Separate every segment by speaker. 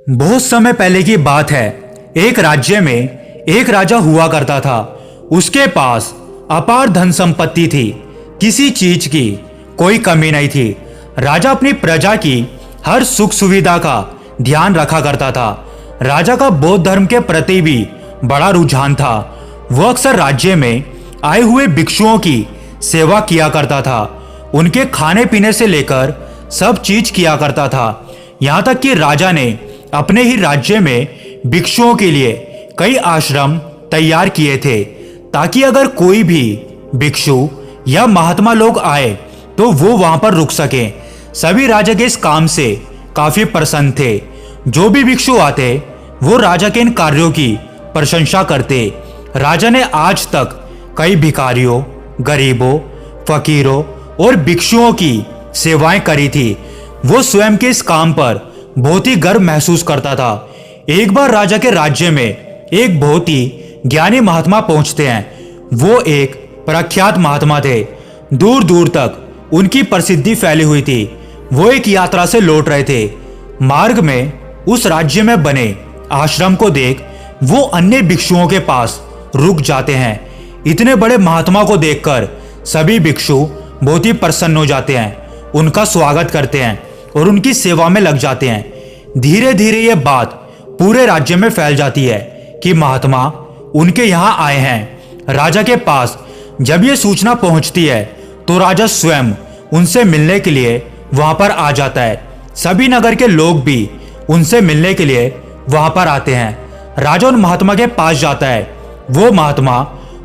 Speaker 1: बहुत समय पहले की बात है। एक राज्य में एक राजा हुआ करता था। उसके पास अपार धन संपत्ति थी। किसी चीज की कोई कमी नहीं थी। राजा अपनी प्रजा की हर सुख सुविधा का ध्यान रखा करता था। राजा का बौद्ध धर्म के प्रति भी बड़ा रुझान था। वो अक्सर राज्य में आए हुए भिक्षुओं की सेवा किया करता था। उनके खाने पीने से लेकर सब चीज किया करता था। यहाँ तक कि राजा ने अपने ही राज्य में भिक्षुओं के लिए कई आश्रम तैयार किए थे, ताकि अगर कोई भी भिक्षु या महात्मा लोग आए तो वो वहां पर रुक सके। सभी राजा के इस काम से काफी प्रसन्न थे। जो भी भिक्षु आते वो राजा के इन कार्यों की प्रशंसा करते। राजा ने आज तक कई भिखारियों, गरीबों, फकीरों और भिक्षुओं की सेवाएं करी थी। वो स्वयं के इस काम पर बहुत ही गर्व महसूस करता था। एक बार राजा के राज्य में एक बहुत ही ज्ञानी महात्मा पहुंचते हैं। वो एक प्रख्यात महात्मा थे। दूर दूर तक उनकी प्रसिद्धि फैली हुई थी। वो एक यात्रा से लौट रहे थे। मार्ग में उस राज्य में बने आश्रम को देख वो अन्य भिक्षुओं के पास रुक जाते हैं। इतने बड़े महात्मा को देखकर सभी भिक्षु बहुत ही प्रसन्न हो जाते हैं, उनका स्वागत करते हैं और उनकी सेवा में लग जाते हैं। धीरे धीरे ये बात पूरे राज्य में फैल जाती है कि महात्मा उनके यहाँ आए हैं। राजा के पास जब ये सूचना पहुंचती है तो राजा स्वयं उनसे मिलने के लिए वहां पर आ जाता है। सभी नगर के लोग भी उनसे मिलने के लिए वहां पर आते हैं। राजा उन महात्मा के पास जाता है। वो महात्मा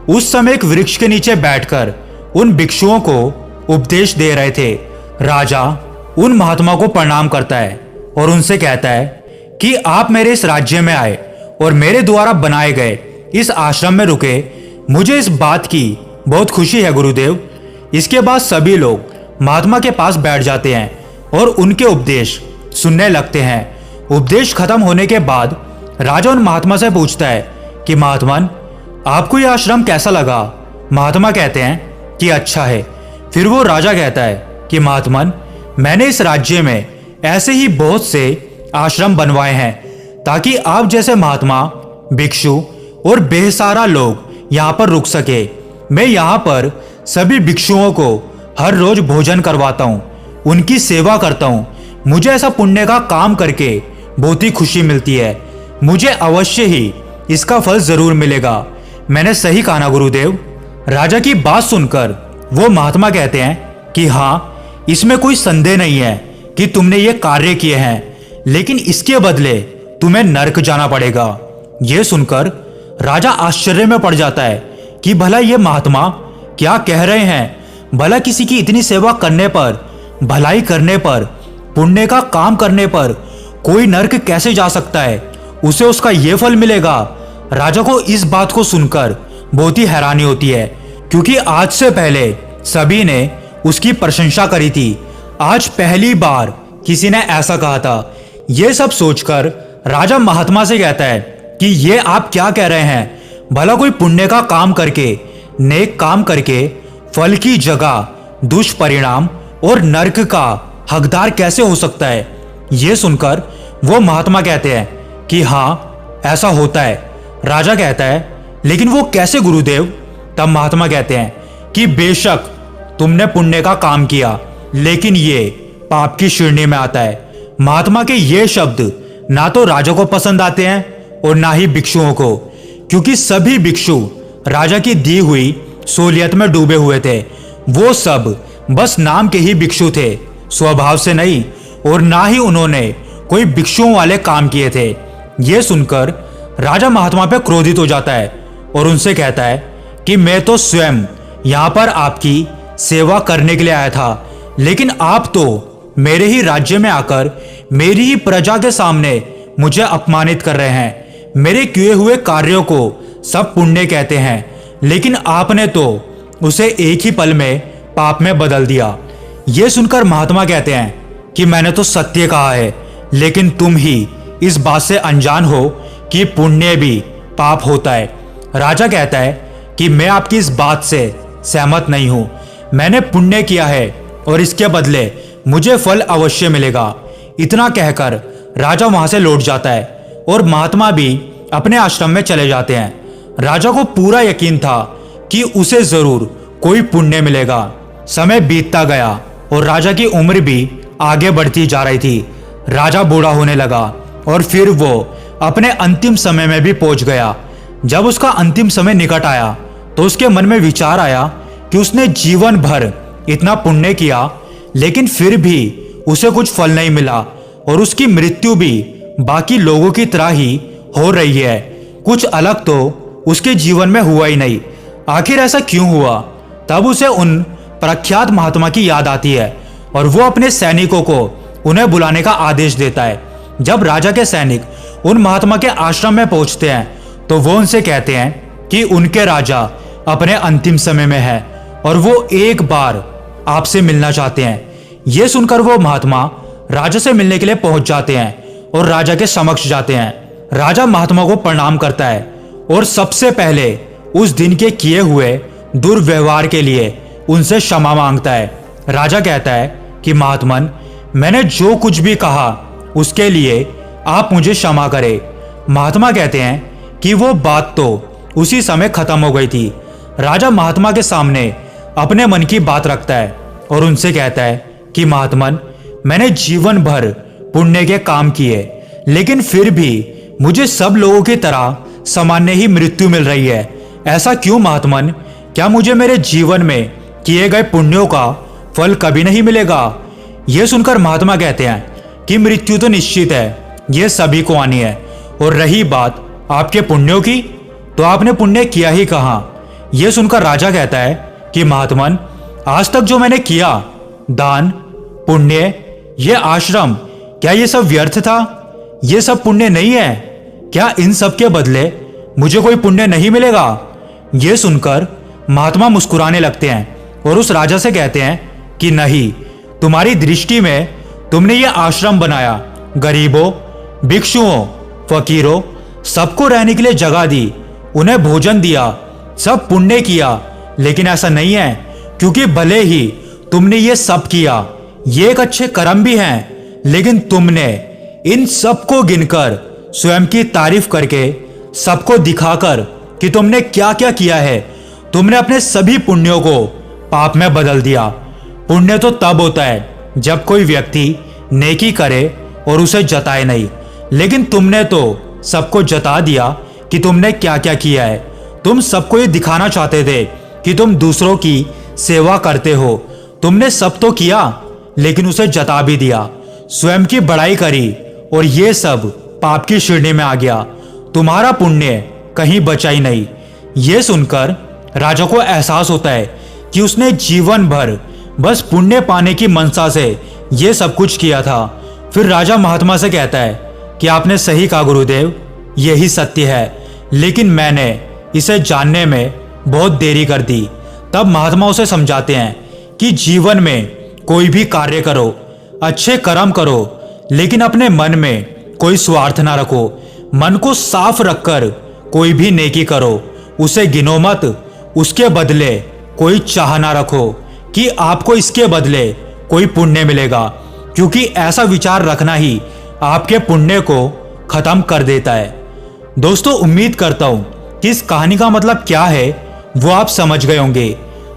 Speaker 1: उस समय एक वृक्ष के नीचे बैठकर उन भिक्षुओं को उपदेश दे रहे थे। राजा उन महात्मा को प्रणाम करता है और उनसे कहता है कि आप मेरे इस राज्य में आए और मेरे द्वारा बनाए गए इस आश्रम में रुके, मुझे इस बात की बहुत खुशी है गुरुदेव। इसके बाद सभी लोग महात्मा के पास बैठ जाते हैं और उनके उपदेश सुनने लगते हैं। उपदेश खत्म होने के बाद राजा उन महात्मा से पूछता है कि महात्मन, आपको यह आश्रम कैसा लगा? महात्मा कहते हैं कि अच्छा है। फिर वो राजा कहता है कि महात्मन, मैंने इस राज्य में ऐसे ही बहुत से आश्रम बनवाए हैं ताकि आप जैसे महात्मा, भिक्षु और बेसहारा लोग यहाँ पर रुक सके। मैं यहाँ पर सभी भिक्षुओं को हर रोज भोजन करवाता हूँ, उनकी सेवा करता हूँ। मुझे ऐसा पुण्य का काम करके बहुत ही खुशी मिलती है। मुझे अवश्य ही इसका फल जरूर मिलेगा। मैंने सही कहा ना गुरुदेव? राजा की बात सुनकर वो महात्मा कहते हैं कि हाँ, इसमें कोई संदेह नहीं है कि तुमने ये कार्य किए हैं, लेकिन इसके बदले तुम्हें नरक जाना पड़ेगा। यह सुनकर राजा आश्चर्य में पड़ जाता है कि भला ये महात्मा क्या कह रहे हैं? भला किसी की इतनी सेवा करने पर, भलाई करने पर, पुण्य का काम करने पर कोई नरक कैसे जा सकता है? उसे उसका ये फल मिलेगा। राजा को इस बात को सुनकर बहुत ही हैरानी होती है, क्योंकि आज से पहले सभी ने उसकी प्रशंसा करी थी। आज पहली बार किसी ने ऐसा कहा था। यह सब सोचकर राजा महात्मा से कहता है कि ये आप क्या कह रहे हैं? भला कोई पुण्य का काम करके, नेक काम करके फल की जगह दुष्परिणाम और नरक का हकदार कैसे हो सकता है? यह सुनकर वो महात्मा कहते हैं कि हाँ, ऐसा होता है। राजा कहता है, लेकिन वो कैसे गुरुदेव? तब महात्मा कहते हैं कि बेशक तुमने पुण्य का काम किया, लेकिन ये पाप की श्रेणी में आता है। महात्मा के ये शब्द ना तो राजा को पसंद आते हैं और ना ही भिक्षुओं को, क्योंकि सभी भिक्षु राजा की दी हुई सोलियत में डूबे हुए थे। वो सब बस नाम के ही भिक्षु थे, स्वभाव से नहीं, और ना ही उन्होंने कोई भिक्षुओं वाले काम किए थे। यह सुनकर राजा महात्मा पे क्रोधित हो जाता है और उनसे कहता है कि मैं तो स्वयं यहाँ पर आपकी सेवा करने के लिए आया था, लेकिन आप तो मेरे ही राज्य में आकर मेरी ही प्रजा के सामने मुझे अपमानित कर रहे हैं। मेरे किए हुए कार्यों को सब पुण्य कहते हैं, लेकिन आपने तो उसे एक ही पल में पाप में बदल दिया। यह सुनकर महात्मा कहते हैं कि मैंने तो सत्य कहा है, लेकिन तुम ही इस बात से अनजान हो कि पुण्य भी पाप होता है। राजा कहता है कि मैं आपकी इस बात से सहमत नहीं हूं। मैंने पुण्य किया है और इसके बदले मुझे फल अवश्य मिलेगा। इतना कहकर राजा वहां से लौट जाता है और महात्मा भी अपने आश्रम में चले जाते हैं। राजा को पूरा यकीन था कि उसे जरूर कोई पुण्य मिलेगा। समय बीतता गया और राजा की उम्र भी आगे बढ़ती जा रही थी। राजा बूढ़ा होने लगा और फिर वो अपने अंतिम समय में भी पहुंच गया। जब उसका अंतिम समय निकट आया तो उसके मन में विचार आया कि उसने जीवन भर इतना पुण्य किया, लेकिन फिर भी उसे कुछ फल नहीं मिला और उसकी मृत्यु भी बाकी लोगों की तरह ही हो रही है। कुछ अलग तो उसके जीवन में हुआ ही नहीं। आखिर ऐसा क्यों हुआ? तब उसे उन प्रख्यात महात्मा की याद आती है और वो अपने सैनिकों को उन्हें बुलाने का आदेश देता है। जब राजा के सैनिक उन महात्मा के आश्रम में पहुंचते हैं तो वो उनसे कहते हैं कि उनके राजा अपने अंतिम समय में है और वो एक बार आपसे मिलना चाहते हैं। ये सुनकर वो महात्मा राजा से मिलने के लिए पहुंच जाते हैं और राजा के समक्ष जाते हैं। राजा महात्मा को प्रणाम करता है और सबसे पहले उस दिन के किए हुए दुर्व्यवहार के लिए उनसे क्षमा मांगता है। राजा कहता है कि महात्मन, मैंने जो कुछ भी कहा उसके लिए आप मुझे क्षमा करें। महात्मा कहते हैं कि वो बात तो उसी समय खत्म हो गई थी। राजा महात्मा के सामने अपने मन की बात रखता है और उनसे कहता है कि महात्मन, मैंने जीवन भर पुण्य के काम किए, लेकिन फिर भी मुझे सब लोगों की तरह सामान्य ही मृत्यु मिल रही है। ऐसा क्यों महात्मन? क्या मुझे मेरे जीवन में किए गए पुण्यों का फल कभी नहीं मिलेगा? यह सुनकर महात्मा कहते हैं कि मृत्यु तो निश्चित है, यह सभी को आनी है। और रही बात आपके पुण्यों की, तो आपने पुण्य किया ही कहाँ? यह सुनकर राजा कहता है कि महात्मन, आज तक जो मैंने किया, दान, पुण्य, ये आश्रम, क्या ये सब व्यर्थ था? ये सब पुण्य नहीं है? क्या इन सब के बदले मुझे कोई पुण्य नहीं मिलेगा? ये सुनकर महात्मा मुस्कुराने लगते हैं और उस राजा से कहते हैं कि नहीं, तुम्हारी दृष्टि में तुमने ये आश्रम बनाया, गरीबों, भिक्षुओं, फकीरों, सबको रहने के लिए जगह दी, उन्हें भोजन दिया, सब पुण्य किया, लेकिन ऐसा नहीं है, क्योंकि भले ही तुमने ये सब किया, ये एक अच्छे कर्म भी हैं, लेकिन तुमने इन सबको गिनकर, स्वयं की तारीफ करके, सबको दिखाकर कि तुमने क्या क्या किया है, तुमने अपने सभी पुण्यों को पाप में बदल दिया। पुण्य तो तब होता है जब कोई व्यक्ति नेकी करे और उसे जताए नहीं, लेकिन तुमने तो सबको जता दिया कि तुमने क्या क्या किया है। तुम सबको ये दिखाना चाहते थे कि तुम दूसरों की सेवा करते हो। तुमने सब तो किया, लेकिन उसे जता भी दिया, स्वयं की बड़ाई करी और ये सब पाप की श्रेणी में आ गया। तुम्हारा पुण्य कहीं बचा ही नहीं। ये सुनकर राजा को एहसास होता है कि उसने जीवन भर बस पुण्य पाने की मनसा से ये सब कुछ किया था। फिर राजा महात्मा से कहता है कि आपने सही कहा गुरुदेव, यही सत्य है, लेकिन मैंने इसे जानने में बहुत देरी कर दी। तब महात्मा उसे समझाते हैं कि जीवन में कोई भी कार्य करो, अच्छे कर्म करो, लेकिन अपने मन में कोई स्वार्थ ना रखो। मन को साफ रखकर कोई भी नेकी करो, उसे गिनो मत, उसके बदले कोई चाह ना रखो कि आपको इसके बदले कोई पुण्य मिलेगा, क्योंकि ऐसा विचार रखना ही आपके पुण्य को खत्म कर देता है। दोस्तों, उम्मीद करता हूं कि इस कहानी का मतलब क्या है वो आप समझ गए होंगे।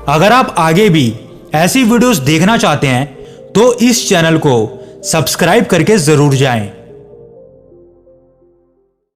Speaker 1: अगर आप आगे भी ऐसी वीडियोस देखना चाहते हैं तो इस चैनल को सब्सक्राइब करके जरूर जाएं।